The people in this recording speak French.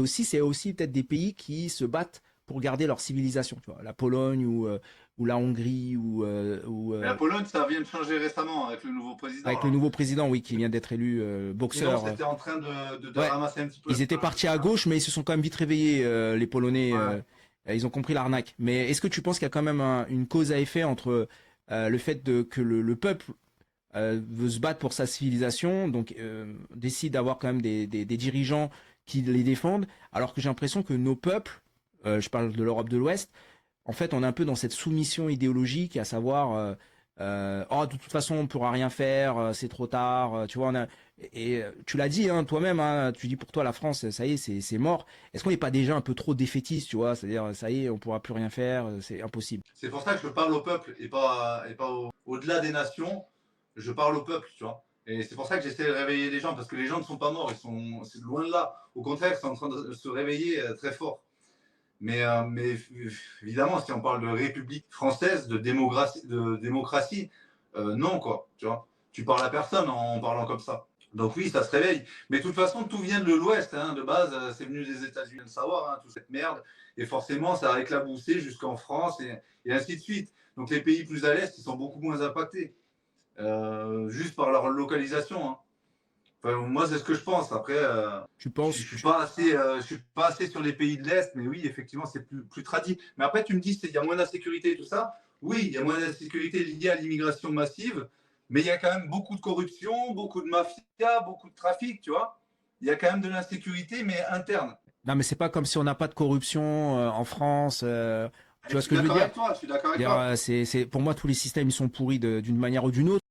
aussi, c'est aussi peut-être des pays qui se battent pour garder leur civilisation. Tu vois, la Pologne ou la Hongrie Mais la Pologne, ça vient de changer récemment avec le nouveau président, avec le là. nouveau président, oui, qui vient d'être élu Sinon, boxeur. c'était en train de Ouais, ramasser un petit peu. ils étaient partis à gauche, mais ils se sont quand même vite réveillés, les Polonais. Ouais. Ils ont compris l'arnaque. Mais est-ce que tu penses qu'il y a quand même une cause à effet entre le fait que le peuple veut se battre pour sa civilisation, donc décide d'avoir quand même des dirigeants qui les défendent, alors que j'ai l'impression que nos peuples, je parle de l'Europe de l'Ouest, en fait, on est un peu dans cette soumission idéologique, à savoir, oh, de toute façon, on ne pourra rien faire, c'est trop tard, tu vois, tu l'as dit hein, toi-même, hein, tu dis pour toi la France, ça y est, c'est mort. Est-ce qu'on n'est pas déjà un peu trop défaitiste, tu vois, c'est-à-dire, ça y est, on pourra plus rien faire, c'est impossible. C'est pour ça que je parle au peuple et pas au-delà des nations. Je parle au peuple, tu vois. Et c'est pour ça que j'essaie de réveiller les gens, parce que les gens ne sont pas morts, c'est loin de là. Au contraire, ils sont en train de se réveiller très fort. Mais évidemment, si on parle de République française, de démocratie, non, quoi, tu vois. Tu parles à personne en parlant comme ça. Donc oui, ça se réveille. Mais de toute façon, tout vient de l'Ouest, hein, de base, c'est venu des États-Unis, de savoir, hein, toute cette merde. Et forcément, ça a éclaboussé jusqu'en France et ainsi de suite. Donc les pays plus à l'Est, ils sont beaucoup moins impactés, juste par leur localisation, hein. Enfin, moi, c'est ce que je pense. Après, Tu je penses, ne suis pas assez sur les pays de l'Est, mais oui, effectivement, c'est plus tradit. Mais après, tu me dis, il y a moins d'insécurité et tout ça. Oui, il y a moins d'insécurité liée à l'immigration massive, mais il y a quand même beaucoup de corruption, beaucoup de mafia, beaucoup de trafic, tu vois. Il y a quand même de l'insécurité, mais interne. non, mais c'est pas comme si on n'a pas de corruption en France. Tu Et vois je ce suis que je veux d'accord dire? avec toi, je suis d'accord avec C'est-à-dire, toi. pour moi, tous les systèmes ils sont pourris d'une manière ou d'une autre.